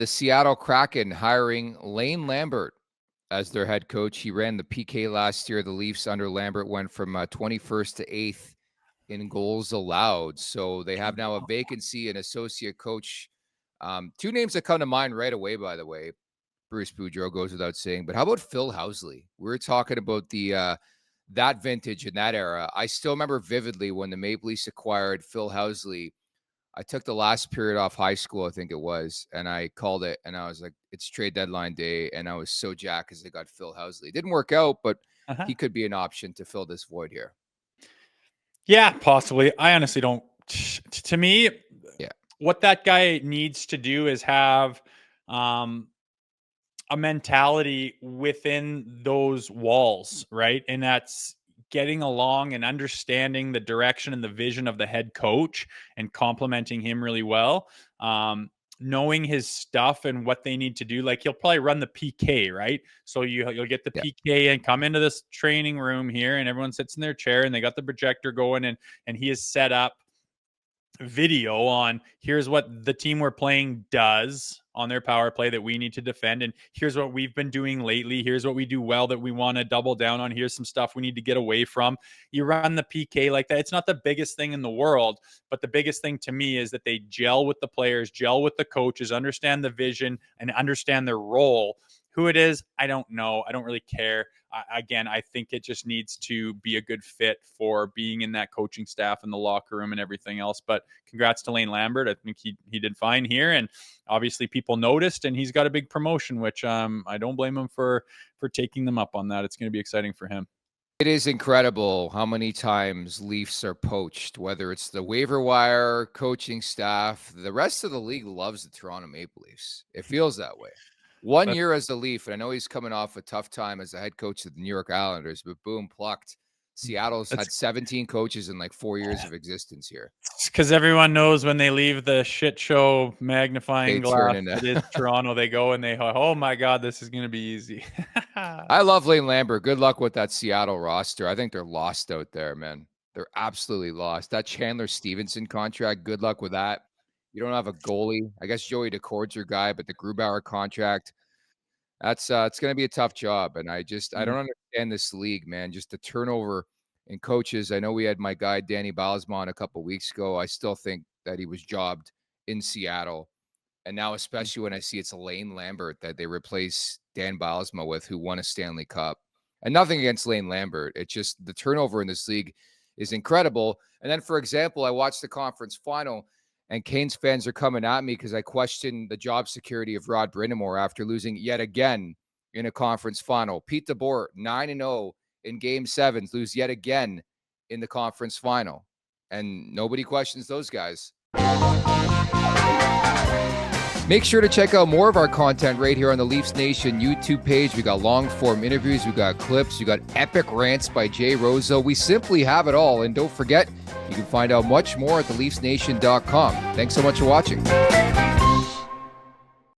The Seattle Kraken hiring Lane Lambert as their head coach. He ran the PK last year. The Leafs under Lambert went from 21st to 8th in goals allowed. So they have now a vacancy, an associate coach. Two names that come to mind right away, by the way. Bruce Boudreau goes without saying. But how about Phil Housley? We were talking about the that vintage in that era. I still remember vividly when the Maple Leafs acquired Phil Housley. I took the last period off high school, I think it was, and I called it, and I was like, it's trade deadline day, and I was so jacked because they got Phil Housley. It didn't work out, but he could be an option to fill this void here. Yeah, possibly. I honestly don't. To me, what that guy needs to do is have a mentality within those walls, right? And that's getting along and understanding the direction and the vision of the head coach and complimenting him really well. Knowing his stuff and what they need to do. Like he'll probably run the PK, right? So you'll get the PK and come into this training room here and everyone sits in their chair and they got the projector going and he has set up video on here's what the team we're playing does on their power play that we need to defend, and here's what we've been doing lately, here's what we do well that we want to double down on, here's some stuff we need to get away from. You run the PK like that. It's not the biggest thing in the world, but the biggest thing to me is that they gel with the players, gel with the coaches, understand the vision and understand their role. Who it is, I don't know. I don't really care. Again, I think it just needs to be a good fit for being in that coaching staff and the locker room and everything else. But congrats to Lane Lambert. I think he did fine here. And obviously people noticed, and he's got a big promotion, which I don't blame him for taking them up on that. It's going to be exciting for him. It is incredible how many times Leafs are poached, whether it's the waiver wire, coaching staff. The rest of the league loves the Toronto Maple Leafs. It feels that way. One year as a Leaf, and I know he's coming off a tough time as the head coach of the New York Islanders, but boom, plucked. Seattle's had 17 coaches in like 4 years of existence here. Because everyone knows when they leave the shit show magnifying glass, it is Toronto. They go and they, oh my God, this is going to be easy. I love Lane Lambert. Good luck with that Seattle roster. I think they're lost out there, man. They're absolutely lost. That Chandler Stevenson contract, good luck with that. You don't have a goalie. I guess Joey DeCord's your guy, but the Grubauer contract, that's it's going to be a tough job. And I don't understand this league, man. Just the turnover in coaches. I know we had my guy Danny Balsman a couple of weeks ago. I still think that he was jobbed in Seattle. And now, especially when I see it's Lane Lambert that they replace Dan Balsma with, who won a Stanley Cup. And nothing against Lane Lambert. It's just the turnover in this league is incredible. And then, for example, I watched the conference final, and Canes fans are coming at me because I questioned the job security of Rod Brind'Amour after losing yet again in a conference final. Pete DeBoer, 9-0 in Game 7, lose yet again in the conference final. And nobody questions those guys. Make sure to check out more of our content right here on the Leafs Nation YouTube page. We got long-form interviews, we got clips, we got epic rants by Jay Rosehill. We simply have it all. And don't forget, you can find out much more at theleafsnation.com. Thanks so much for watching.